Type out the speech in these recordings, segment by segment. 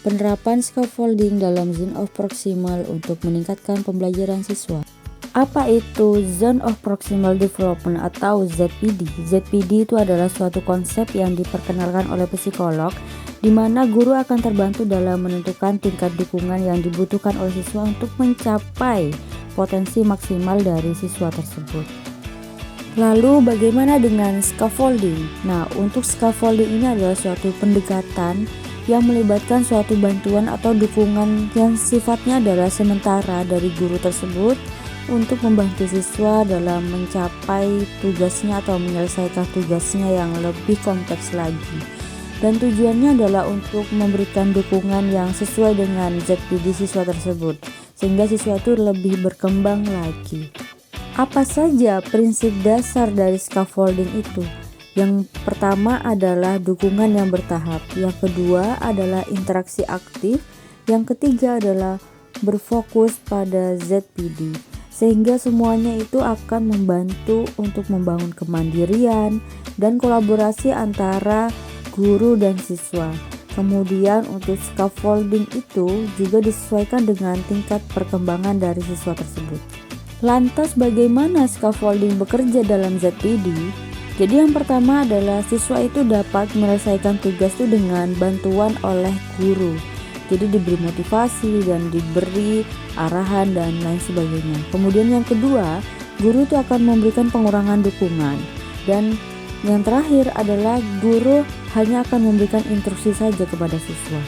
penerapan scaffolding dalam zone of proximal untuk meningkatkan pembelajaran siswa. Apa itu Zone of Proximal Development atau ZPD? ZPD itu adalah suatu konsep yang diperkenalkan oleh psikolog di mana guru akan terbantu dalam menentukan tingkat dukungan yang dibutuhkan oleh siswa untuk mencapai potensi maksimal dari siswa tersebut. Lalu bagaimana dengan scaffolding? Nah, untuk scaffolding ini adalah suatu pendekatan yang melibatkan suatu bantuan atau dukungan yang sifatnya adalah sementara dari guru tersebut untuk membantu siswa dalam mencapai tugasnya atau menyelesaikan tugasnya yang lebih kompleks lagi. Dan tujuannya adalah untuk memberikan dukungan yang sesuai dengan ZPD siswa tersebut, sehingga siswa itu lebih berkembang lagi. Apa saja prinsip dasar dari scaffolding itu? Yang pertama adalah dukungan yang bertahap, yang kedua adalah interaksi aktif, yang ketiga adalah berfokus pada ZPD, sehingga semuanya itu akan membantu untuk membangun kemandirian dan kolaborasi antara guru dan siswa. Kemudian untuk scaffolding itu juga disesuaikan dengan tingkat perkembangan dari siswa tersebut. Lantas bagaimana scaffolding bekerja dalam ZPD? Jadi yang pertama adalah siswa itu dapat menyelesaikan tugas itu dengan bantuan oleh guru. Jadi diberi motivasi dan diberi arahan dan lain sebagainya. Kemudian yang kedua, guru itu akan memberikan pengurangan dukungan. Dan yang terakhir adalah guru hanya akan memberikan instruksi saja kepada siswa.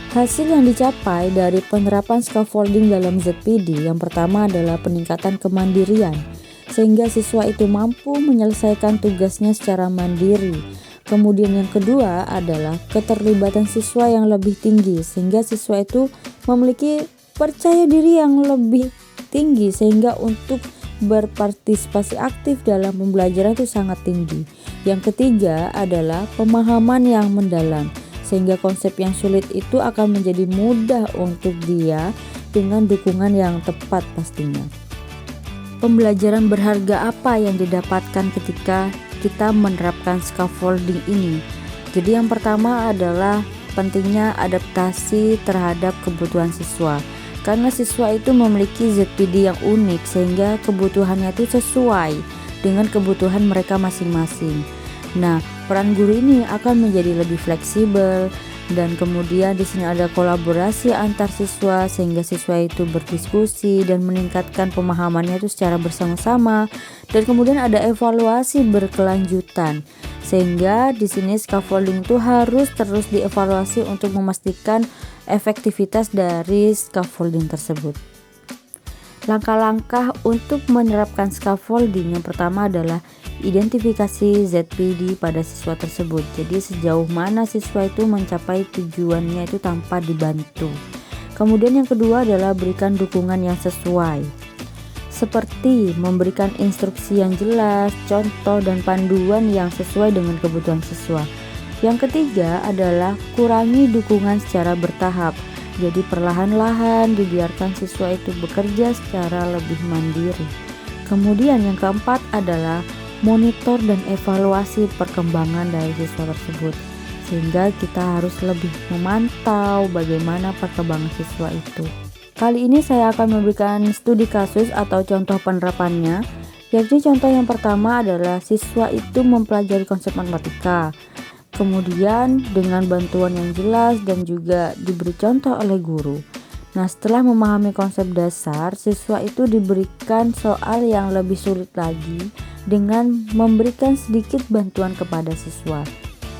Hasil yang dicapai dari penerapan scaffolding dalam ZPD yang pertama adalah peningkatan kemandirian, sehingga siswa itu mampu menyelesaikan tugasnya secara mandiri. Kemudian yang kedua adalah keterlibatan siswa yang lebih tinggi, sehingga siswa itu memiliki percaya diri yang lebih tinggi, sehingga untuk berpartisipasi aktif dalam pembelajaran itu sangat tinggi. Yang ketiga adalah pemahaman yang mendalam, sehingga konsep yang sulit itu akan menjadi mudah untuk dia dengan dukungan yang tepat pastinya. Pembelajaran berharga apa yang didapatkan ketika kita menerapkan scaffolding ini? Jadi yang pertama adalah pentingnya adaptasi terhadap kebutuhan siswa. Karena siswa itu memiliki ZPD yang unik, sehingga kebutuhannya itu sesuai dengan kebutuhan mereka masing-masing. Nah, peran guru ini akan menjadi lebih fleksibel, dan kemudian di sini ada kolaborasi antar siswa, sehingga siswa itu berdiskusi dan meningkatkan pemahamannya itu secara bersama-sama, dan kemudian ada evaluasi berkelanjutan, sehingga di sini scaffolding itu harus terus dievaluasi untuk memastikan efektivitas dari scaffolding tersebut. Langkah-langkah untuk menerapkan scaffolding yang pertama adalah identifikasi ZPD pada siswa tersebut. Jadi sejauh mana siswa itu mencapai tujuannya itu tanpa dibantu. Kemudian yang kedua adalah berikan dukungan yang sesuai, seperti memberikan instruksi yang jelas, contoh dan panduan yang sesuai dengan kebutuhan siswa. Yang ketiga adalah kurangi dukungan secara bertahap. Jadi perlahan-lahan dibiarkan siswa itu bekerja secara lebih mandiri. Kemudian yang keempat adalah monitor dan evaluasi perkembangan dari siswa tersebut, sehingga kita harus lebih memantau bagaimana perkembangan siswa itu. Kali ini saya akan memberikan studi kasus atau contoh penerapannya, yaitu contoh yang pertama adalah siswa itu mempelajari konsep matematika, kemudian dengan bantuan yang jelas dan juga diberi contoh oleh guru. Nah, setelah memahami konsep dasar, siswa itu diberikan soal yang lebih sulit lagi dengan memberikan sedikit bantuan kepada siswa.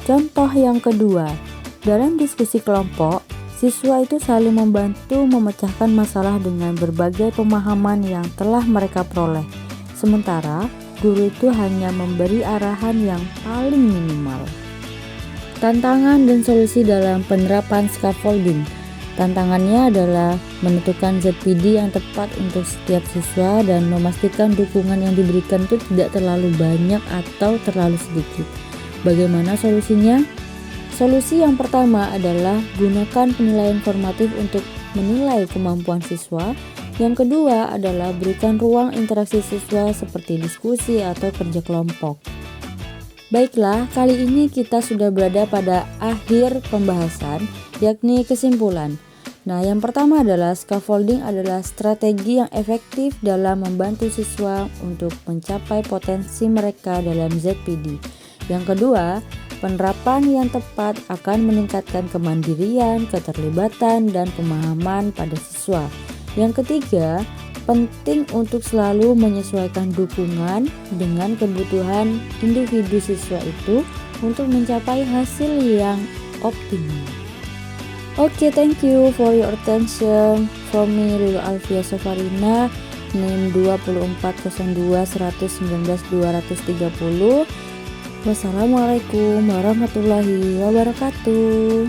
Contoh yang kedua, dalam diskusi kelompok, siswa itu saling membantu memecahkan masalah dengan berbagai pemahaman yang telah mereka peroleh. Sementara, guru itu hanya memberi arahan yang paling minimal. Tantangan dan solusi dalam penerapan scaffolding. Tantangannya adalah menentukan ZPD yang tepat untuk setiap siswa dan memastikan dukungan yang diberikan itu tidak terlalu banyak atau terlalu sedikit. Bagaimana solusinya? Solusi yang pertama adalah gunakan penilaian formatif untuk menilai kemampuan siswa. Yang kedua adalah berikan ruang interaksi siswa seperti diskusi atau kerja kelompok. Baiklah, kali ini kita sudah berada pada akhir pembahasan, yakni kesimpulan. Nah, yang pertama adalah scaffolding adalah strategi yang efektif dalam membantu siswa untuk mencapai potensi mereka dalam ZPD. Yang kedua, penerapan yang tepat akan meningkatkan kemandirian, keterlibatan, dan pemahaman pada siswa. Yang ketiga, penting untuk selalu menyesuaikan dukungan dengan kebutuhan individu siswa itu untuk mencapai hasil yang optimal. Oke, thank you for your attention. From me, Lulu Alfia Sofarina, NIM 2402119230. Wassalamualaikum warahmatullahi wabarakatuh.